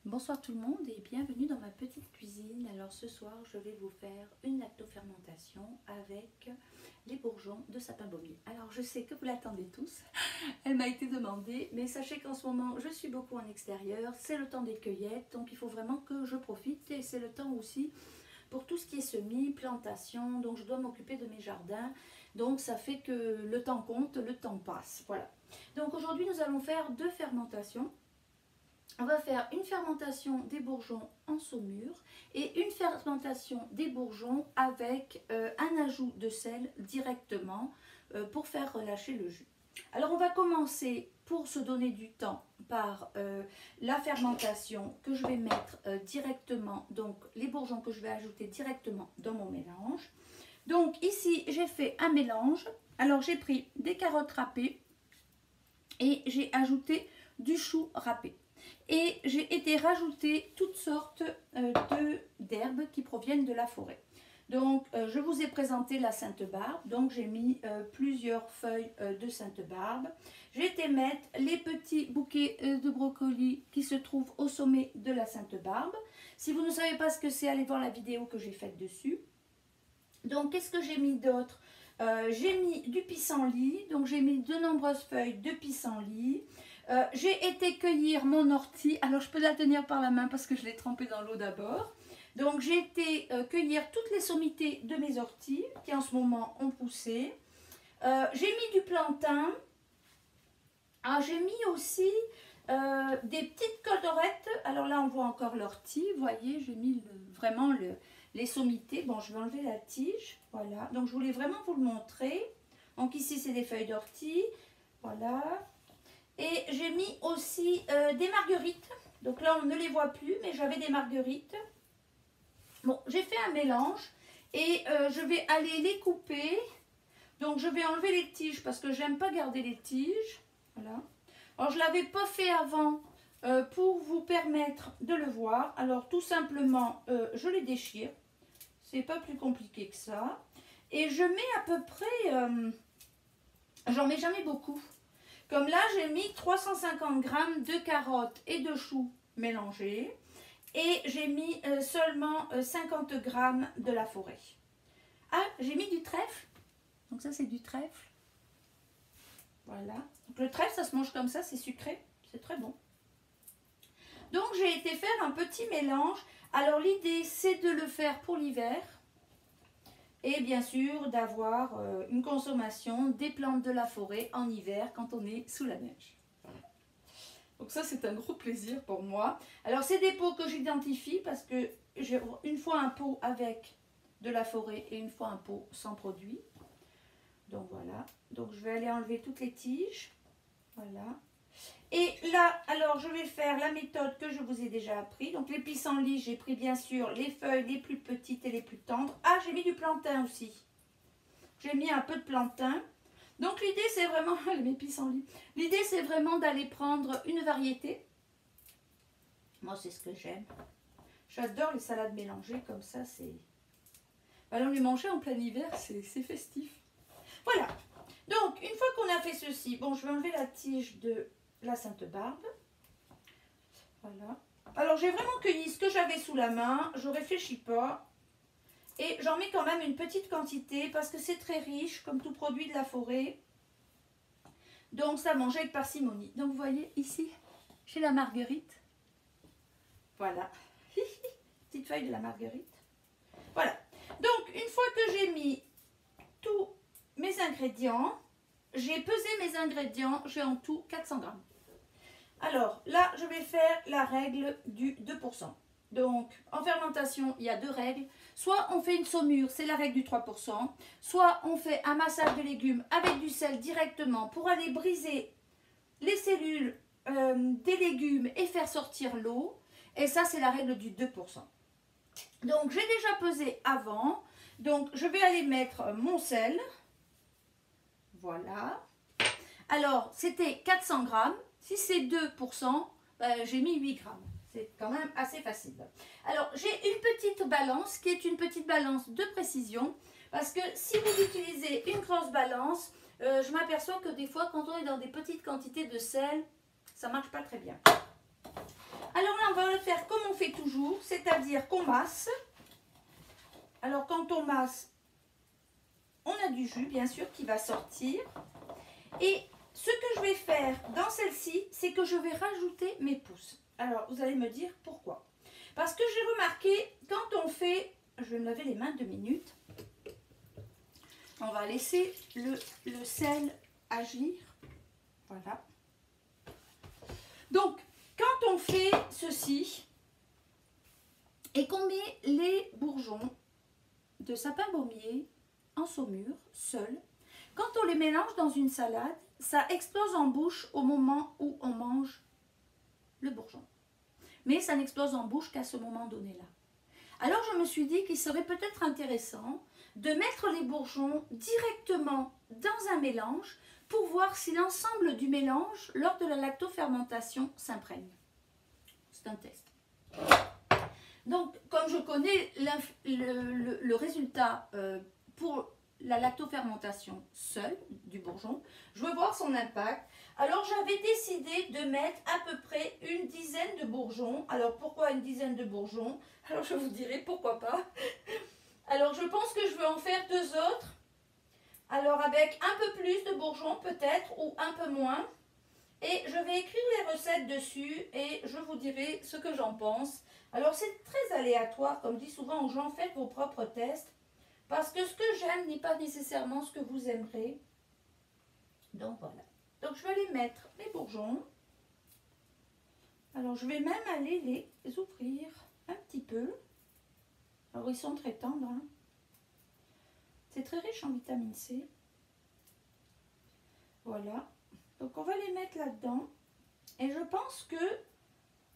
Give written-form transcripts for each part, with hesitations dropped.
Bonsoir tout le monde et bienvenue dans ma petite cuisine. Alors ce soir je vais vous faire une lactofermentation avec les bourgeons de sapin baumier. Alors je sais que vous l'attendez tous, elle m'a été demandée, mais sachez qu'en ce moment je suis beaucoup en extérieur, c'est le temps des cueillettes, donc il faut vraiment que je profite et c'est le temps aussi pour tout ce qui est semis, plantation, donc je dois m'occuper de mes jardins, donc ça fait que le temps compte, le temps passe, voilà. Donc aujourd'hui nous allons faire deux fermentations. On va faire une fermentation des bourgeons en saumure et une fermentation des bourgeons avec un ajout de sel directement pour faire relâcher le jus. Alors on va commencer pour se donner du temps par la fermentation que je vais mettre directement, donc les bourgeons que je vais ajouter directement dans mon mélange. Donc ici j'ai fait un mélange, alors j'ai pris des carottes râpées et j'ai ajouté du chou râpé. Et j'ai été rajouter toutes sortes d'herbes qui proviennent de la forêt. Donc je vous ai présenté la Sainte-Barbe, donc j'ai mis plusieurs feuilles de Sainte-Barbe. J'ai été mettre les petits bouquets de brocolis qui se trouvent au sommet de la Sainte-Barbe. Si vous ne savez pas ce que c'est, allez voir la vidéo que j'ai faite dessus. Donc qu'est-ce que j'ai mis d'autre? J'ai mis du pissenlit, donc j'ai mis de nombreuses feuilles de pissenlit. J'ai été cueillir mon ortie, alors je peux la tenir par la main parce que je l'ai trempée dans l'eau d'abord. Donc j'ai été cueillir toutes les sommités de mes orties qui en ce moment ont poussé. J'ai mis du plantain. J'ai mis aussi des petites codorettes. Alors là on voit encore l'ortie, vous voyez, j'ai mis vraiment les sommités. Bon, je vais enlever la tige, voilà. Donc je voulais vraiment vous le montrer. Donc ici c'est des feuilles d'ortie, voilà. Et j'ai mis aussi des marguerites. Donc là, on ne les voit plus, mais j'avais des marguerites. Bon, j'ai fait un mélange et je vais aller les couper. Donc, je vais enlever les tiges parce que j'aime pas garder les tiges. Voilà. Alors, je ne l'avais pas fait avant pour vous permettre de le voir. Alors, tout simplement, je les déchire. C'est pas plus compliqué que ça. Et je mets à peu près... j'en mets jamais beaucoup. Comme là, j'ai mis 350 g de carottes et de choux mélangés. Et j'ai mis seulement 50 g de la forêt. Ah, j'ai mis du trèfle. Donc ça, c'est du trèfle. Voilà. Donc le trèfle, ça se mange comme ça, c'est sucré. C'est très bon. Donc j'ai été faire un petit mélange. Alors l'idée, c'est de le faire pour l'hiver. Et bien sûr, d'avoir une consommation des plantes de la forêt en hiver quand on est sous la neige. Voilà. Donc ça, c'est un gros plaisir pour moi. Alors, c'est des pots que j'identifie parce que j'ai une fois un pot avec de la forêt et une fois un pot sans produit. Donc voilà. Donc je vais aller enlever toutes les tiges. Voilà. Et là, alors je vais faire la méthode que je vous ai déjà appris. Donc les pissenlits, j'ai pris bien sûr les feuilles les plus petites et les plus tendres. Ah, j'ai mis du plantain aussi. J'ai mis un peu de plantain. Donc l'idée c'est vraiment, mes pissenlits, l'idée c'est vraiment d'aller prendre une variété. Moi c'est ce que j'aime. J'adore les salades mélangées comme ça, c'est... Alors les manger en plein hiver, c'est festif. Voilà. Donc une fois qu'on a fait ceci, bon je vais enlever la tige de la Sainte-Barbe. Voilà. Alors j'ai vraiment cueilli ce que j'avais sous la main, je réfléchis pas. Et j'en mets quand même une petite quantité parce que c'est très riche comme tout produit de la forêt. Donc ça mange avec parcimonie. Donc vous voyez ici, j'ai la marguerite. Voilà. Petite feuille de la marguerite. Voilà. Donc une fois que j'ai mis tous mes ingrédients, j'ai pesé mes ingrédients, j'ai en tout 400 g. Alors là, je vais faire la règle du 2%. Donc, en fermentation, il y a deux règles. Soit on fait une saumure, c'est la règle du 3%. Soit on fait un massage de légumes avec du sel directement pour aller briser les cellules des légumes et faire sortir l'eau. Et ça, c'est la règle du 2%. Donc, j'ai déjà pesé avant. Donc, je vais aller mettre mon sel. Voilà. Alors, c'était 400 g. Si c'est 2%, j'ai mis 8 g. C'est quand même assez facile. Alors, j'ai une petite balance qui est une petite balance de précision. Parce que si vous utilisez une grosse balance, je m'aperçois que des fois, quand on est dans des petites quantités de sel, ça ne marche pas très bien. Alors là, on va le faire comme on fait toujours, c'est-à-dire qu'on masse. Alors quand on masse, on a du jus, bien sûr, qui va sortir. Et ce que je vais faire dans celle-ci, c'est que je vais rajouter mes pousses. Alors, vous allez me dire pourquoi. Parce que j'ai remarqué, quand on fait... Je vais me laver les mains 2 minutes. On va laisser le sel agir. Voilà. Donc, quand on fait ceci, et qu'on met les bourgeons de sapin baumier en saumure, seuls, quand on les mélange dans une salade, ça explose en bouche au moment où on mange le bourgeon. Mais ça n'explose en bouche qu'à ce moment donné-là. Alors je me suis dit qu'il serait peut-être intéressant de mettre les bourgeons directement dans un mélange pour voir si l'ensemble du mélange, lors de la lactofermentation, s'imprègne. C'est un test. Donc, comme je connais le résultat pour la lactofermentation seule du bourgeon, je veux voir son impact. Alors, j'avais décidé de mettre à peu près une dizaine de bourgeons. Alors, pourquoi une dizaine de bourgeons? Alors, je vous dirai pourquoi pas. Alors, je pense que je veux en faire 2 autres. Alors, avec un peu plus de bourgeons peut-être ou un peu moins. Et je vais écrire les recettes dessus et je vous dirai ce que j'en pense. Alors, c'est très aléatoire, comme dit souvent aux gens, faites vos propres tests. Parce que ce que j'aime n'est pas nécessairement ce que vous aimerez. Donc, voilà. Donc, je vais aller mettre mes bourgeons. Alors, je vais même aller les ouvrir un petit peu. Alors, ils sont très tendres. Hein. C'est très riche en vitamine C. Voilà. Donc, on va les mettre là-dedans. Et je pense que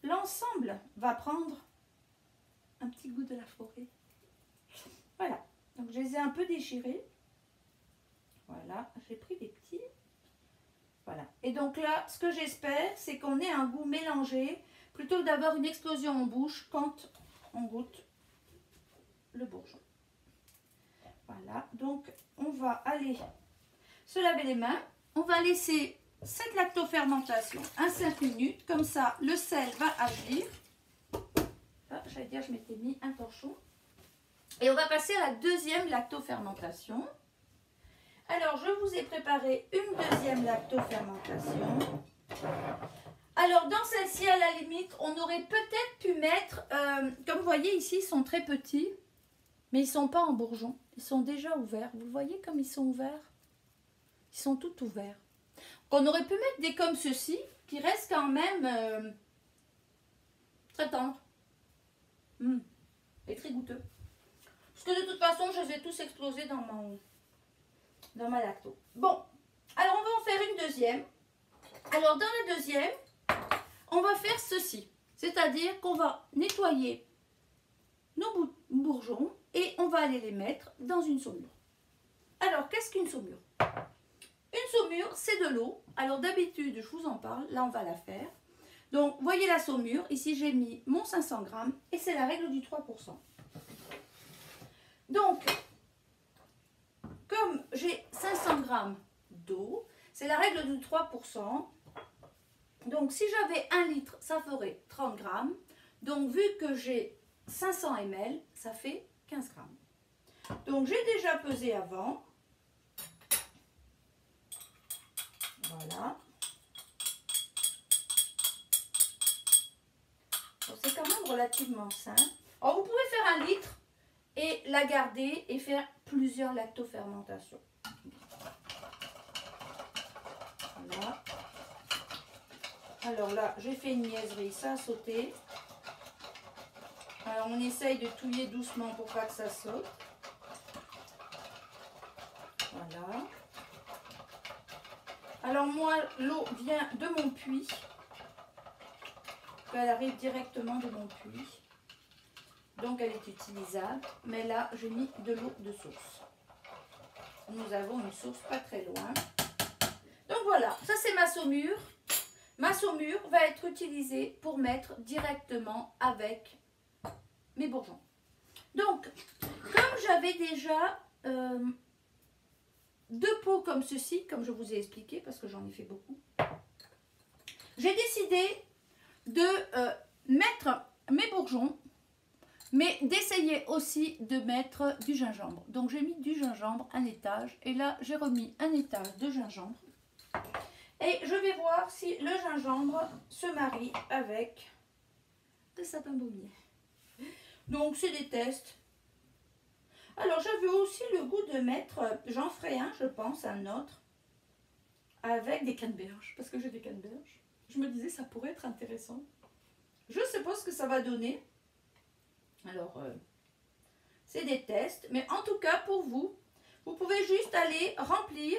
l'ensemble va prendre un petit goût de la forêt. Voilà. Donc, je les ai un peu déchirés. Voilà. J'ai pris des petits. Voilà. Et donc là, ce que j'espère, c'est qu'on ait un goût mélangé plutôt que d'avoir une explosion en bouche quand on goûte le bourgeon. Voilà. Donc, on va aller se laver les mains. On va laisser cette lactofermentation à 5 minutes. Comme ça, le sel va agir. Ah, j'allais dire, je m'étais mis un torchon. Et on va passer à la deuxième lactofermentation. Alors, je vous ai préparé une deuxième lactofermentation. Alors, dans celle-ci, à la limite, on aurait peut-être pu mettre, comme vous voyez ici, ils sont très petits, mais ils ne sont pas en bourgeon. Ils sont déjà ouverts. Vous voyez comme ils sont ouverts? Ils sont tout ouverts. On aurait pu mettre des comme ceci, qui restent quand même très tendres. Et très goûteux. Parce que de toute façon, je les ai tous explosés dans ma lacto. Bon, alors on va en faire une deuxième. Alors dans la deuxième, on va faire ceci. C'est-à-dire qu'on va nettoyer nos bourgeons et on va aller les mettre dans une saumure. Alors, qu'est-ce qu'une saumure? Une saumure, c'est de l'eau. Alors d'habitude, je vous en parle. Là, on va la faire. Donc, voyez la saumure. Ici, j'ai mis mon 500 grammes et c'est la règle du 3%. Donc, comme j'ai 500 grammes d'eau, c'est la règle du 3%. Donc, si j'avais 1 litre, ça ferait 30 grammes. Donc, vu que j'ai 500 ml, ça fait 15 grammes. Donc, j'ai déjà pesé avant. Voilà. C'est quand même relativement simple. Alors, vous pouvez faire 1 litre et la garder et faire plusieurs lactofermentations. Voilà. Alors là, j'ai fait une niaiserie, ça a sauté. Alors, on essaye de touiller doucement pour pas que ça saute. Voilà. Alors moi, l'eau vient de mon puits. Elle arrive directement de mon puits. Donc elle est utilisable. Mais là, j'ai mis de l'eau de source. Nous avons une source pas très loin. Donc voilà, ça c'est ma saumure. Ma saumure va être utilisée pour mettre directement avec mes bourgeons. Donc, comme j'avais déjà 2 pots comme ceci, comme je vous ai expliqué, parce que j'en ai fait beaucoup, j'ai décidé de mettre mes bourgeons, mais d'essayer aussi de mettre du gingembre. Donc j'ai mis du gingembre, un étage, et là j'ai remis un étage de gingembre. Et je vais voir si le gingembre se marie avec le sapin baumier. Donc c'est des tests. Alors j'avais aussi le goût de mettre, j'en ferai un je pense, un autre, avec des canneberges, parce que j'ai des canneberges. Je me disais ça pourrait être intéressant. Je ne sais pas ce que ça va donner. Alors, c'est des tests. Mais en tout cas, pour vous, vous pouvez juste aller remplir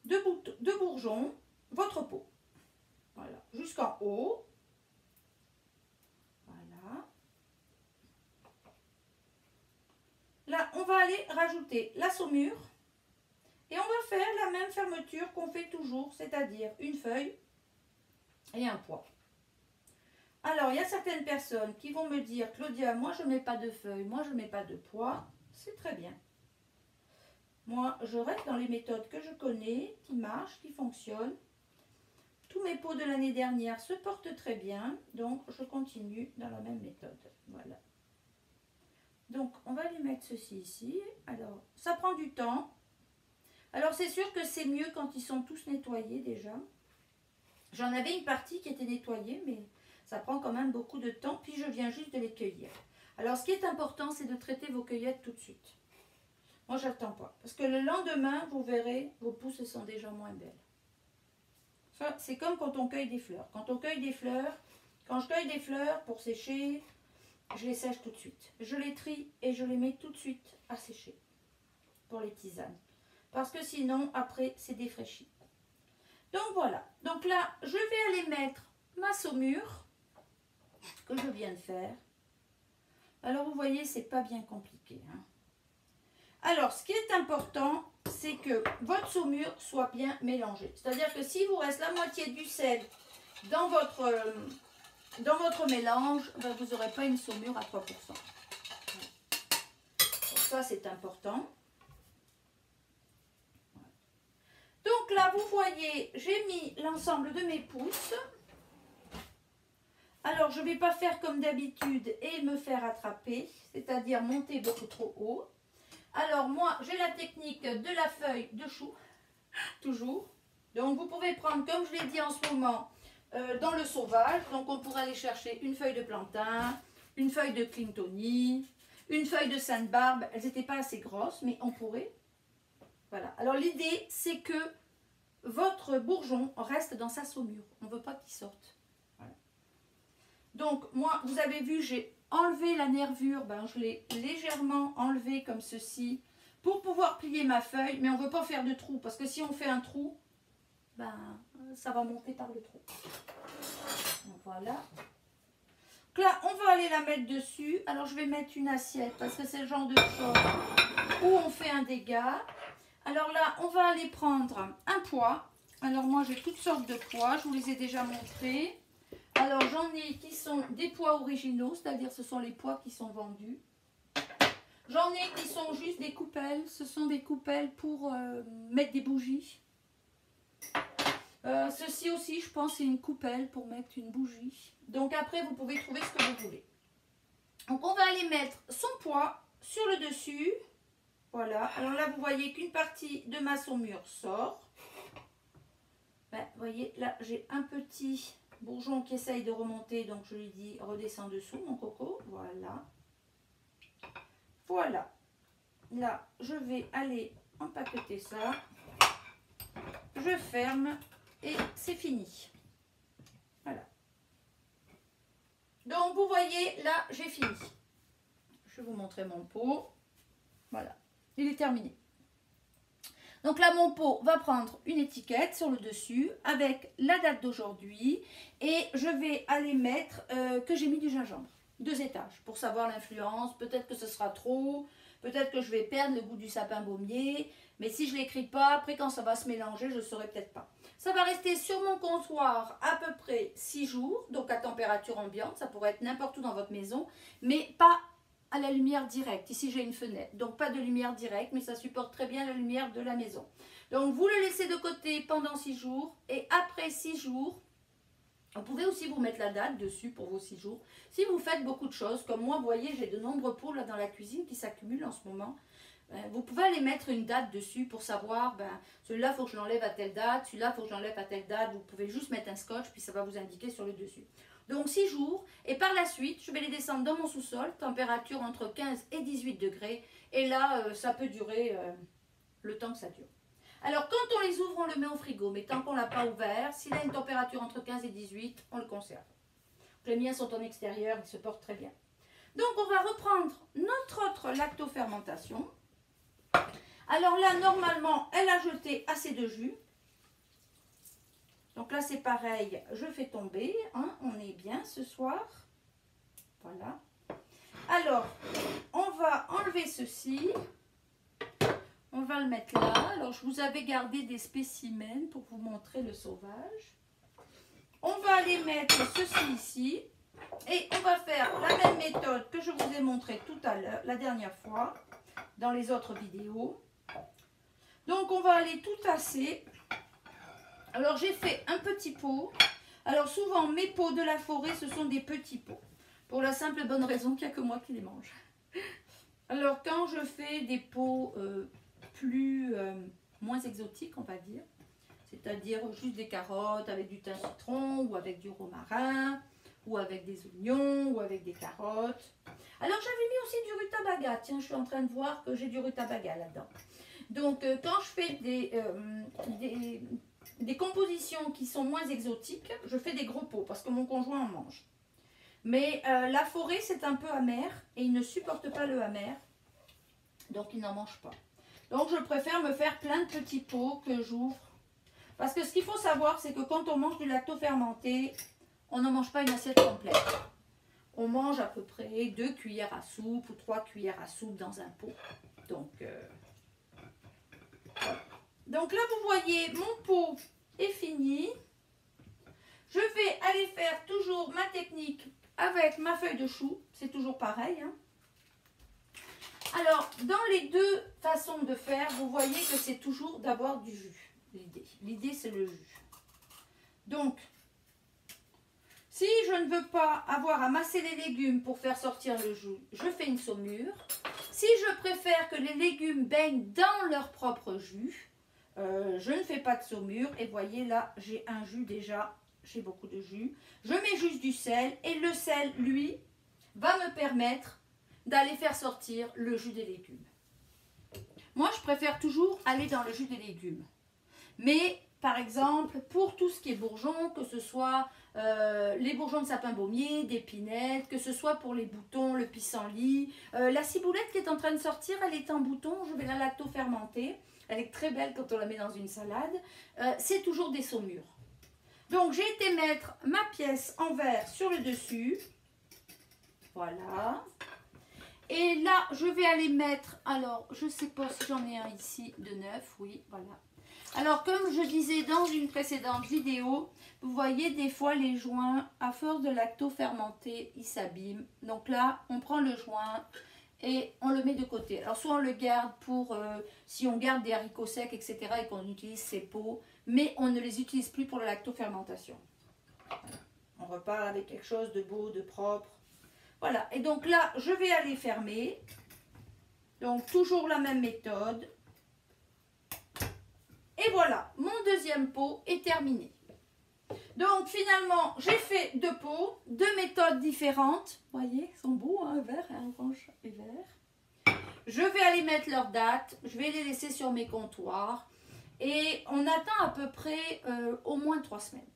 de bourgeons votre pot. Voilà, jusqu'en haut. Voilà. Là, on va aller rajouter la saumure. Et on va faire la même fermeture qu'on fait toujours, c'est-à-dire une feuille et un pois. Alors, il y a certaines personnes qui vont me dire, Claudia, moi je ne mets pas de feuilles, moi je ne mets pas de pois. C'est très bien. Moi, je reste dans les méthodes que je connais, qui marchent, qui fonctionnent. Tous mes pots de l'année dernière se portent très bien, donc je continue dans la même méthode. Voilà. Donc, on va aller mettre ceci ici. Alors, ça prend du temps. Alors, c'est sûr que c'est mieux quand ils sont tous nettoyés déjà. J'en avais une partie qui était nettoyée, mais ça prend quand même beaucoup de temps. Puis, je viens juste de les cueillir. Alors, ce qui est important, c'est de traiter vos cueillettes tout de suite. Moi, je n'attends pas. Parce que le lendemain, vous verrez, vos pousses sont déjà moins belles. Ça, c'est comme quand on cueille des fleurs. Quand on cueille des fleurs, quand je cueille des fleurs pour sécher, je les sèche tout de suite. Je les trie et je les mets tout de suite à sécher pour les tisanes. Parce que sinon, après, c'est défraîchi. Donc voilà. Donc là, je vais aller mettre ma saumure que je viens de faire. Alors, vous voyez, c'est pas bien compliqué. Hein. Alors, ce qui est important, c'est que votre saumure soit bien mélangée. C'est-à-dire que s'il vous reste la moitié du sel dans votre mélange, ben vous n'aurez pas une saumure à 3%. Donc ça, c'est important. Donc là, vous voyez, j'ai mis l'ensemble de mes pousses. Alors, je ne vais pas faire comme d'habitude et me faire attraper, c'est-à-dire monter beaucoup trop haut. Alors, moi, j'ai la technique de la feuille de chou, toujours. Donc, vous pouvez prendre, comme je l'ai dit en ce moment, dans le sauvage. Donc, on pourrait aller chercher une feuille de plantain, une feuille de Clintonie, une feuille de Sainte-Barbe. Elles n'étaient pas assez grosses, mais on pourrait. Voilà. Alors, l'idée, c'est que votre bourgeon reste dans sa saumure. On ne veut pas qu'il sorte. Voilà. Donc, moi, vous avez vu, j'ai enlevé la nervure. Ben, je l'ai légèrement enlevée comme ceci pour pouvoir plier ma feuille. Mais on ne veut pas faire de trou parce que si on fait un trou, ben, ça va monter par le trou. Donc, voilà. Donc là, on va aller la mettre dessus. Alors, je vais mettre une assiette parce que c'est le genre de choses où on fait un dégât. Alors là, on va aller prendre un pois. Alors moi, j'ai toutes sortes de pois. Je vous les ai déjà montrés. Alors, j'en ai qui sont des pois originaux, c'est-à-dire ce sont les pois qui sont vendus. J'en ai qui sont juste des coupelles. Ce sont des coupelles pour mettre des bougies. Ceci aussi, je pense, c'est une coupelle pour mettre une bougie. Donc après, vous pouvez trouver ce que vous voulez. Donc, on va aller mettre son pois sur le dessus. Voilà, alors là, vous voyez qu'une partie de ma saumure sort. Ben, vous voyez, là, j'ai un petit bourgeon qui essaye de remonter, donc je lui dis, redescends dessous, mon coco. Voilà. Voilà. Là, je vais aller empaqueter ça. Je ferme et c'est fini. Voilà. Donc, vous voyez, là, j'ai fini. Je vais vous montrer mon pot. Voilà. Il est terminé. Donc là, mon pot va prendre une étiquette sur le dessus avec la date d'aujourd'hui et je vais aller mettre que j'ai mis du gingembre. 2 étages pour savoir l'influence. Peut-être que ce sera trop, peut-être que je vais perdre le goût du sapin baumier. Mais si je ne l'écris pas, après quand ça va se mélanger, je ne saurai peut-être pas. Ça va rester sur mon comptoir à peu près 6 jours, donc à température ambiante. Ça pourrait être n'importe où dans votre maison, mais pas à la lumière directe. Ici, j'ai une fenêtre, donc pas de lumière directe, mais ça supporte très bien la lumière de la maison. Donc, vous le laissez de côté pendant 6 jours et après 6 jours, Vous pouvez aussi vous mettre la date dessus pour vos 6 jours. Si vous faites beaucoup de choses, comme moi, vous voyez, j'ai de nombreux pots là dans la cuisine qui s'accumulent en ce moment. Vous pouvez aller mettre une date dessus pour savoir, celui-là, il faut que je l'enlève à telle date, celui-là, il faut que je l'enlève à telle date. Vous pouvez juste mettre un scotch, puis ça va vous indiquer sur le dessus. Donc 6 jours, et par la suite, je vais les descendre dans mon sous-sol, température entre 15 et 18 degrés. Et là, ça peut durer le temps que ça dure. Alors, quand on les ouvre, on le met au frigo, mais tant qu'on ne l'a pas ouvert, s'il a une température entre 15 et 18, on le conserve. Les miens sont en extérieur, ils se portent très bien. Donc, on va reprendre notre autre lactofermentation. Alors là, normalement, elle a jeté assez de jus. Donc là, c'est pareil, je fais tomber. Hein, on est bien ce soir. Voilà. Alors, on va enlever ceci. On va le mettre là. Alors, je vous avais gardé des spécimens pour vous montrer le sauvage. On va aller mettre ceci ici. Et on va faire la même méthode que je vous ai montré tout à l'heure, la dernière fois, dans les autres vidéos. Donc, on va aller tout tasser. Alors, j'ai fait un petit pot. Alors, souvent, mes pots de la forêt, ce sont des petits pots. Pour la simple et bonne raison qu'il n'y a que moi qui les mange. Alors, quand je fais des pots moins exotiques, on va dire, c'est-à-dire juste des carottes avec du thym citron ou avec du romarin, ou avec des oignons, ou avec des carottes. Alors, j'avais mis aussi du rutabaga. Tiens, je suis en train de voir que j'ai du rutabaga là-dedans. Donc, quand je fais des compositions qui sont moins exotiques, je fais des gros pots parce que mon conjoint en mange. Mais la forêt, c'est un peu amer et il ne supporte pas le amer. Donc, il n'en mange pas. Donc, je préfère me faire plein de petits pots que j'ouvre. Parce que ce qu'il faut savoir, c'est que quand on mange du lacto-fermenté, on ne mange pas une assiette complète. On mange à peu près 2 cuillères à soupe ou 3 cuillères à soupe dans un pot. Donc, voilà. Donc là, vous voyez, mon pot est fini. Je vais aller faire toujours ma technique avec ma feuille de chou. C'est toujours pareil, hein. Alors, dans les deux façons de faire, vous voyez que c'est toujours d'avoir du jus. L'idée, c'est le jus. Donc, si je ne veux pas avoir à masser les légumes pour faire sortir le jus, je fais une saumure. Si je préfère que les légumes baignent dans leur propre jus, je ne fais pas de saumure. Et voyez là, j'ai un jus déjà, j'ai beaucoup de jus. Je mets juste du sel et le sel, lui, va me permettre d'aller faire sortir le jus des légumes. Moi, je préfère toujours aller dans le jus des légumes. Mais, par exemple, pour tout ce qui est bourgeons, que ce soit les bourgeons de sapin baumier, d'épinette, que ce soit pour les boutons, le pissenlit, la ciboulette qui est en train de sortir, elle est en bouton, je vais la lacto-fermenter. Elle est très belle quand on la met dans une salade. C'est toujours des saumures. Donc, j'ai été mettre ma pièce en verre sur le dessus. Voilà. Et là, je vais aller mettre, alors, je ne sais pas si j'en ai un ici de neuf, oui, voilà. Alors, comme je disais dans une précédente vidéo, vous voyez des fois les joints, à force de lacto-fermenter, ils s'abîment. Donc là, on prend le joint et on le met de côté. Alors, soit on le garde pour, si on garde des haricots secs, etc., et qu'on utilise ces pots, mais on ne les utilise plus pour la lacto-fermentation. On repart avec quelque chose de beau, de propre. Voilà, et donc là, je vais aller fermer. Donc, toujours la même méthode. Et voilà, mon deuxième pot est terminé. Donc, finalement, j'ai fait 2 pots, 2 méthodes différentes. Vous voyez, ils sont beaux, hein, vert, orange et vert. Je vais aller mettre leur date. Je vais les laisser sur mes comptoirs. Et on attend à peu près au moins 3 semaines.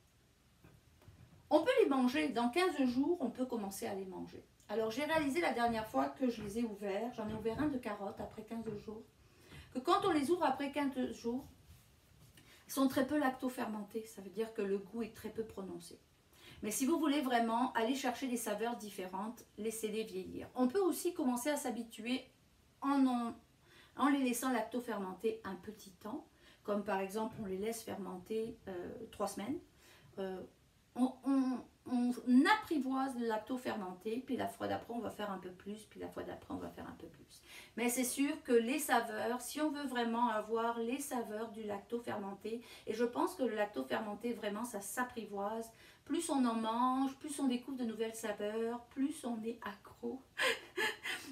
On peut les manger. Dans 15 jours, on peut commencer à les manger. Alors, j'ai réalisé la dernière fois que je les ai ouverts, j'en ai ouvert un de carottes après 15 jours, que quand on les ouvre après 15 jours, ils sont très peu lacto-fermentés. Ça veut dire que le goût est très peu prononcé. Mais si vous voulez vraiment aller chercher des saveurs différentes, laissez-les vieillir. On peut aussi commencer à s'habituer en les laissant lacto-fermenter un petit temps, comme par exemple on les laisse fermenter 3 semaines. on apprivoise le lacto fermenté, puis la fois d'après on va faire un peu plus, puis la fois d'après on va faire un peu plus. Mais c'est sûr que les saveurs, si on veut vraiment avoir les saveurs du lacto fermenté, et je pense que le lacto fermenté vraiment ça s'apprivoise, plus on en mange, plus on découvre de nouvelles saveurs, plus on est accro.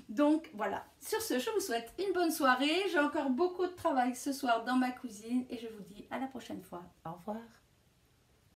Donc voilà, sur ce je vous souhaite une bonne soirée, j'ai encore beaucoup de travail ce soir dans ma cuisine et je vous dis à la prochaine fois. Au revoir.